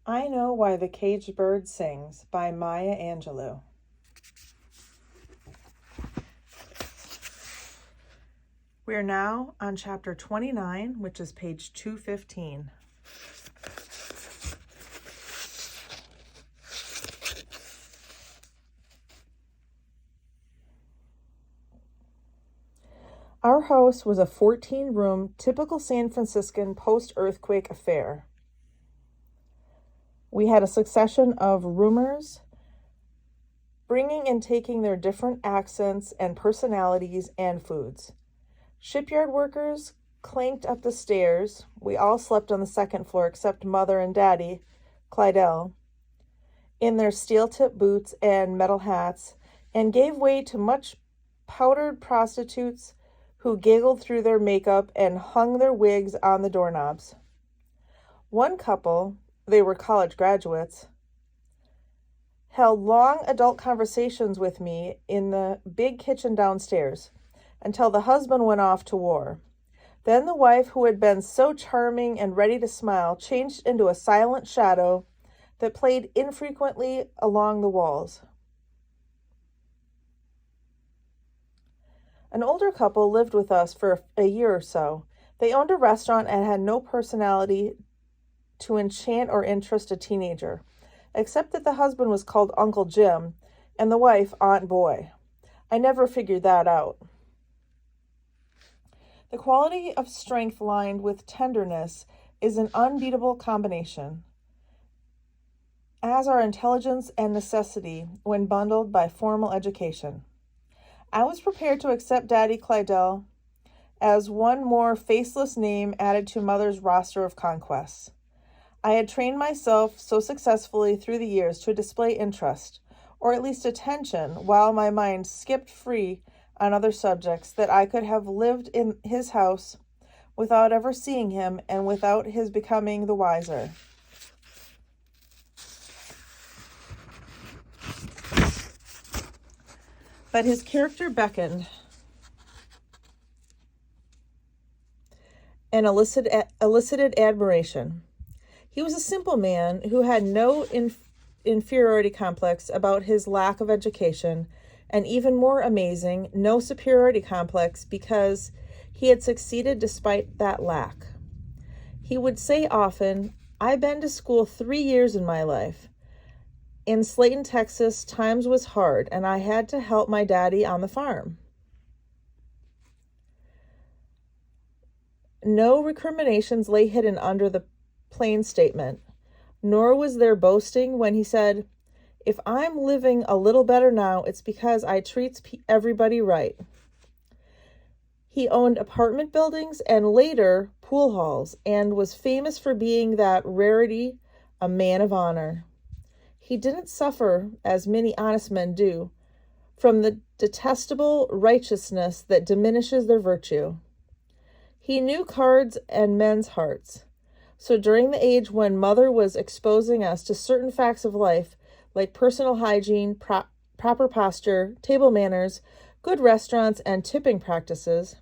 I Know Why the Caged Bird Sings by Maya Angelou. We are now on chapter 29, which is page 215. Our house was a 14-room, typical San Franciscan post-earthquake affair. We had a succession of roomers, bringing and taking their different accents and personalities and foods. Shipyard workers clanked up the stairs. We all slept on the second floor except Mother and Daddy, Clydell, in their steel-tip boots and metal hats, and gave way to much powdered prostitutes who giggled through their makeup and hung their wigs on the doorknobs. One couple, they were college graduates, held long adult conversations with me in the big kitchen downstairs until the husband went off to war. Then the wife, who had been so charming and ready to smile, changed into a silent shadow that played infrequently along the walls. An older couple lived with us for a year or so. They owned a restaurant and had no personality to enchant or interest a teenager, except that the husband was called Uncle Jim and the wife Aunt Boy. I never figured that out. The quality of strength lined with tenderness is an unbeatable combination, as are intelligence and necessity when bundled by formal education. I was prepared to accept Daddy Clydell as one more faceless name added to Mother's roster of conquests. I had trained myself so successfully through the years to display interest, or at least attention, while my mind skipped free on other subjects, that I could have lived in his house without ever seeing him and without his becoming the wiser. But his character beckoned and elicited admiration. He was a simple man who had no inferiority complex about his lack of education, and even more amazing, no superiority complex because he had succeeded despite that lack. He would say often, "I've been to school 3 years in my life. In Slayton, Texas, times was hard, and I had to help my daddy on the farm." No recriminations lay hidden under the plain statement, nor was there boasting when he said, "If I'm living a little better now, it's because I treats everybody right." He owned apartment buildings and later pool halls, and was famous for being that rarity, a man of honor. He didn't suffer, as many honest men do, from the detestable righteousness that diminishes their virtue. He knew cards and men's hearts. So during the age when Mother was exposing us to certain facts of life, like personal hygiene, proper posture, table manners, good restaurants, and tipping practices,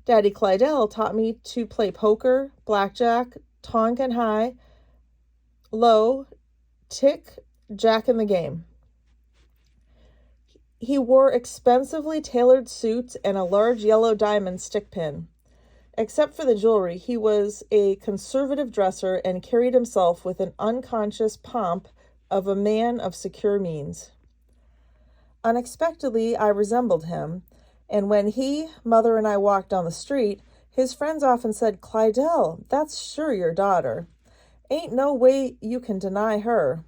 Daddy Clydell taught me to play poker, blackjack, Tonkin high, low, tick, jack in the game. He wore expensively tailored suits and a large yellow diamond stick pin. Except for the jewelry, he was a conservative dresser and carried himself with an unconscious pomp of a man of secure means. Unexpectedly, I resembled him, and when he, Mother, and I walked down the street, his friends often said, "Clydell, that's sure your daughter. Ain't no way you can deny her."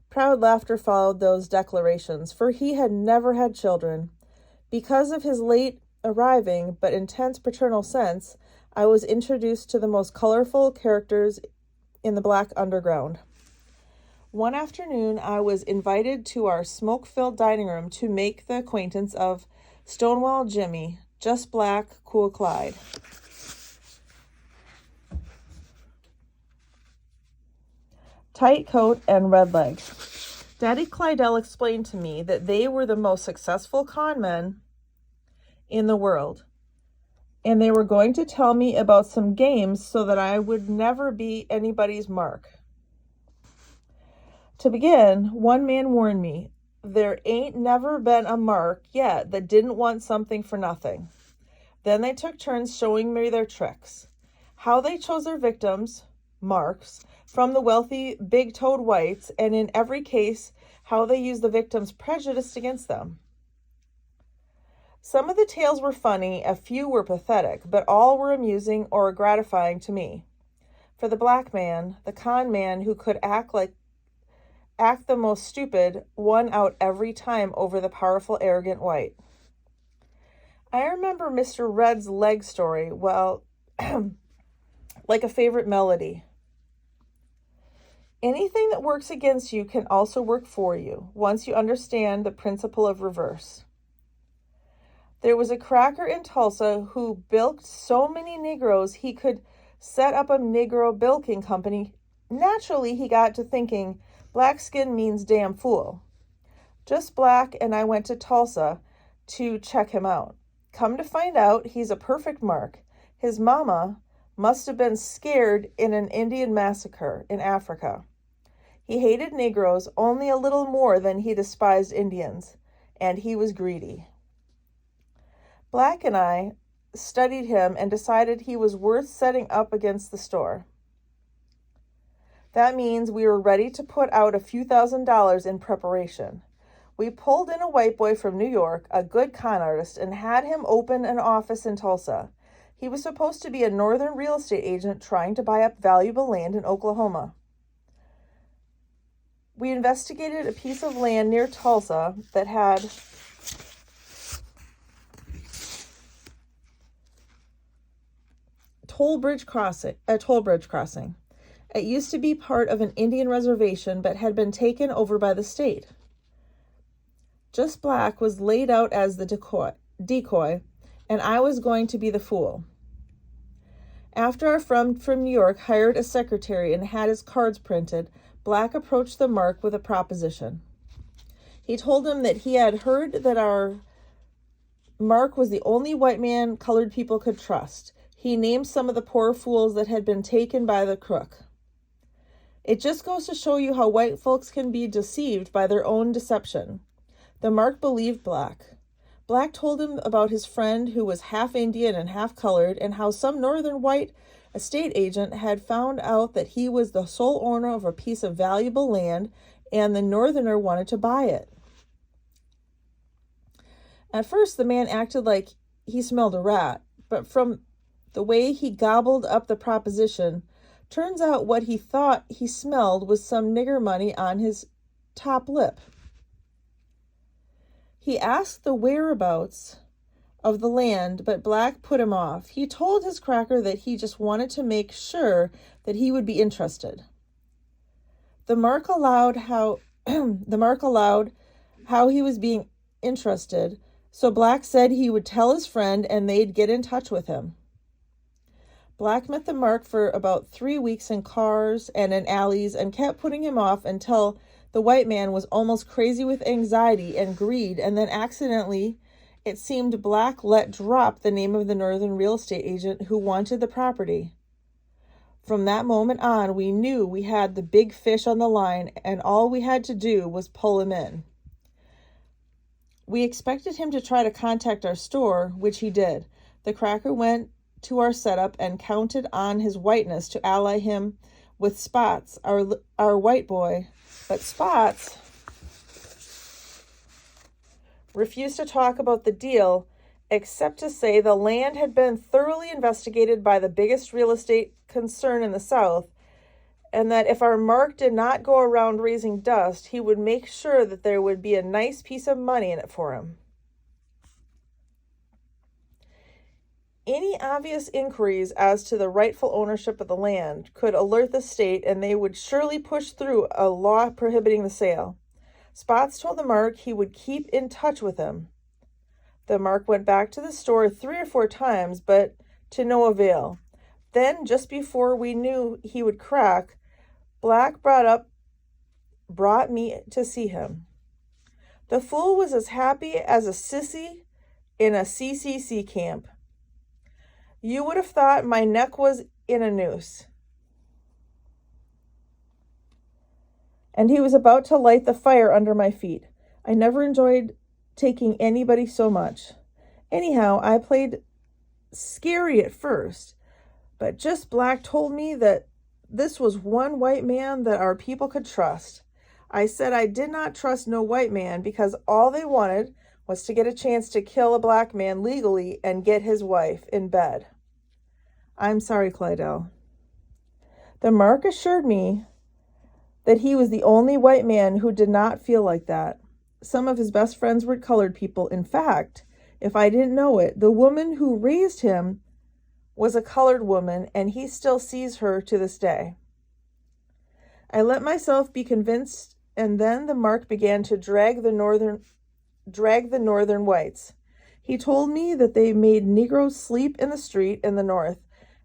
Proud laughter followed those declarations, for he had never had children. Because of his late arriving but intense paternal sense, I was introduced to the most colorful characters in the black underground. One afternoon, I was invited to our smoke-filled dining room to make the acquaintance of Stonewall Jimmy, just black, cool Clyde. Tight coat and red legs. Daddy Clydell explained to me that they were the most successful con men in the world, and they were going to tell me about some games so that I would never be anybody's mark. To begin, one man warned me, there ain't never been a mark yet that didn't want something for nothing. Then they took turns showing me their tricks, how they chose their victims, marks, from the wealthy big-toed whites, and in every case, how they used the victims' prejudice against them. Some of the tales were funny, a few were pathetic, but all were amusing or gratifying to me. For the black man, the con man who could act the most stupid, won out every time over the powerful, arrogant white. I remember Mr. Red's leg story, well, like a favorite melody. Anything that works against you can also work for you, once you understand the principle of reverse. There was a cracker in Tulsa who bilked so many Negroes he could set up a Negro bilking company. Naturally, he got to thinking, black skin means damn fool. Just black, and I went to Tulsa to check him out. Come to find out, he's a perfect mark. His mama must have been scared in an Indian massacre in Africa. He hated Negroes only a little more than he despised Indians, and he was greedy. Black and I studied him and decided he was worth setting up against the store. That means we were ready to put out a few $1,000s in preparation. We pulled in a white boy from New York, a good con artist, and had him open an office in Tulsa. He was supposed to be a northern real estate agent trying to buy up valuable land in Oklahoma. We investigated a piece of land near Tulsa that had a toll bridge crossing. It used to be part of an Indian reservation, but had been taken over by the state. Just Black was laid out as the decoy, and I was going to be the fool. After our friend from New York hired a secretary and had his cards printed, Black approached the mark with a proposition. He told him that he had heard that our mark was the only white man colored people could trust. He named some of the poor fools that had been taken by the crook. It just goes to show you how white folks can be deceived by their own deception. The mark believed Black. Black told him about his friend who was half Indian and half colored, and how some northern white estate agent had found out that he was the sole owner of a piece of valuable land, and the northerner wanted to buy it. At first, the man acted like he smelled a rat, but from the way he gobbled up the proposition, turns out what he thought he smelled was some nigger money on his top lip. He asked the whereabouts of the land, but Black put him off. He told his cracker that he just wanted to make sure that he would be interested. The mark allowed how he was being interested, so Black said he would tell his friend and they'd get in touch with him. Black met the mark for about 3 weeks in cars and in alleys and kept putting him off until the white man was almost crazy with anxiety and greed, and then accidentally, it seemed, Black let drop the name of the northern real estate agent who wanted the property. From that moment on, we knew we had the big fish on the line, and all we had to do was pull him in. We expected him to try to contact our store, which he did. The cracker went to our setup and counted on his whiteness to ally him with Spots, our white boy. But Spots refused to talk about the deal, except to say the land had been thoroughly investigated by the biggest real estate concern in the South, and that if our mark did not go around raising dust, he would make sure that there would be a nice piece of money in it for him. Any obvious inquiries as to the rightful ownership of the land could alert the state, and they would surely push through a law prohibiting the sale. Spots told the mark he would keep in touch with him. The mark went back to the store 3 or 4 times, but to no avail. Then, just before we knew he would crack, Black brought me to see him. The fool was as happy as a sissy in a CCC camp. You would have thought my neck was in a noose. And he was about to light the fire under my feet. I never enjoyed taking anybody so much. Anyhow, I played scary at first, but just Black told me that this was one white man that our people could trust. I said I did not trust no white man because all they wanted was to get a chance to kill a black man legally and get his wife in bed. I'm sorry, Clydell. The Mark assured me that he was the only white man who did not feel like that. Some of his best friends were colored people. In fact, if I didn't know it, the woman who raised him was a colored woman, and he still sees her to this day. I let myself be convinced, and then the Mark began to drag the northern whites. He told me that they made Negroes sleep in the street in the North,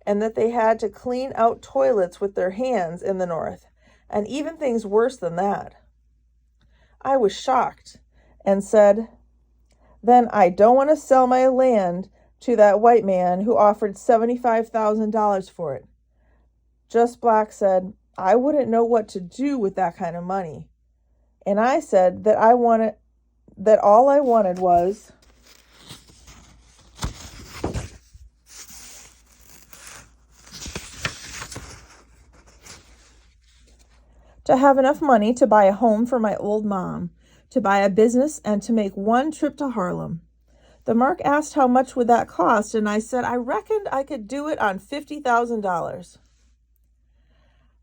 and that they had to clean out toilets with their hands in the North, and even things worse than that. I was shocked and said, then I don't want to sell my land to that white man who offered $75,000 for it. Just Black said, I wouldn't know what to do with that kind of money. And I said that all I wanted was to have enough money to buy a home for my old mom, to buy a business, and to make one trip to Harlem. The Mark asked how much would that cost, and I said I reckoned I could do it on $50,000.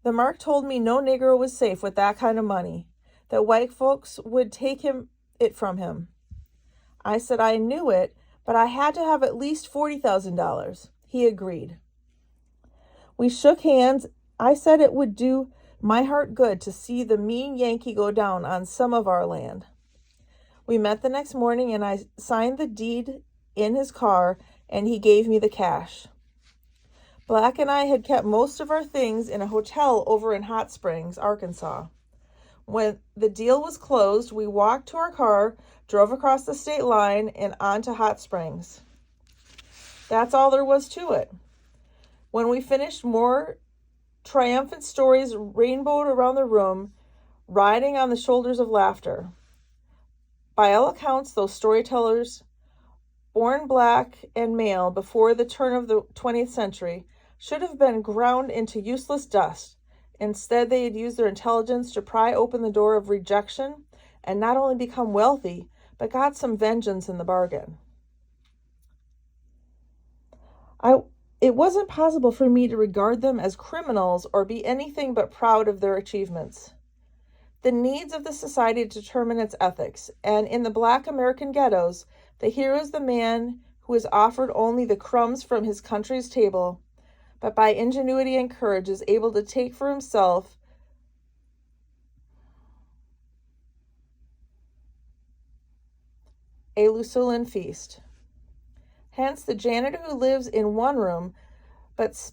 The Mark told me no Negro was safe with that kind of money, that white folks would take it from him. I said I knew it, but I had to have at least $40,000. He agreed. We shook hands. I said it would do my heart good to see the mean Yankee go down on some of our land. We met the next morning, and I signed the deed in his car, and he gave me the cash. Black and I had kept most of our things in a hotel over in Hot Springs, Arkansas. When the deal was closed, we walked to our car, drove across the state line, and on to Hot Springs. That's all there was to it. When we finished, more triumphant stories rainbowed around the room, riding on the shoulders of laughter. By all accounts, those storytellers, born black and male before the turn of the 20th century, should have been ground into useless dust. Instead, they had used their intelligence to pry open the door of rejection and not only become wealthy, but got some vengeance in the bargain. It wasn't possible for me to regard them as criminals or be anything but proud of their achievements. The needs of the society determine its ethics, and in the Black American ghettos, the hero is the man who is offered only the crumbs from his country's table, but by ingenuity and courage is able to take for himself a Lucullan feast. Hence, the janitor who lives in one room but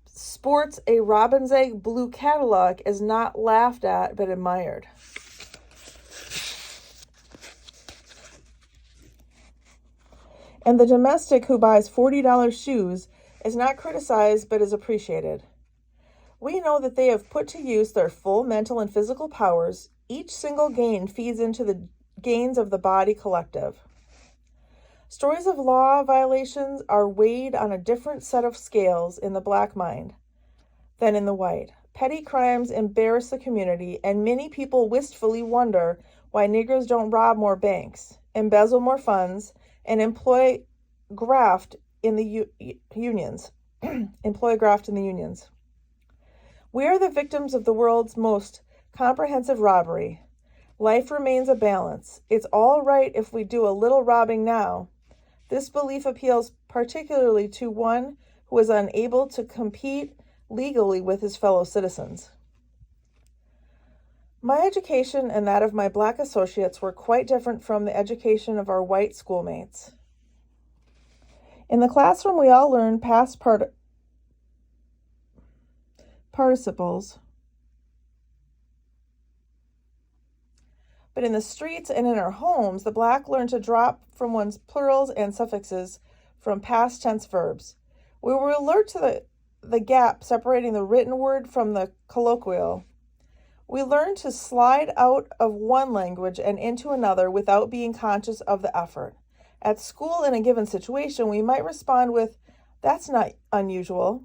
sports a robin's egg blue Cadillac is not laughed at but admired. And the domestic who buys $40 shoes is not criticized but is appreciated. We know that they have put to use their full mental and physical powers. Each single gain feeds into the gains of the body collective. Stories of law violations are weighed on a different set of scales in the Black mind than in the white. Petty crimes embarrass the community, and many people wistfully wonder why Negroes don't rob more banks, embezzle more funds, and employ graft in the unions. Employ graft in the unions. We are the victims of the world's most comprehensive robbery. Life remains a balance. It's all right if we do a little robbing now. This belief appeals particularly to one who is unable to compete legally with his fellow citizens. My education and that of my Black associates were quite different from the education of our white schoolmates. In the classroom, we all learned past participles, but in the streets and in our homes, the Black learned to drop from one's plurals and suffixes from past tense verbs. We were alert to the gap separating the written word from the colloquial. We learned to slide out of one language and into another without being conscious of the effort. At school, in a given situation, we might respond with, "That's not unusual."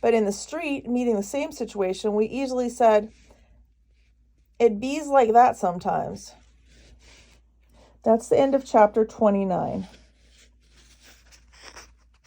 But in the street, meeting the same situation, we easily said, "It bees like that sometimes." That's the end of chapter 29.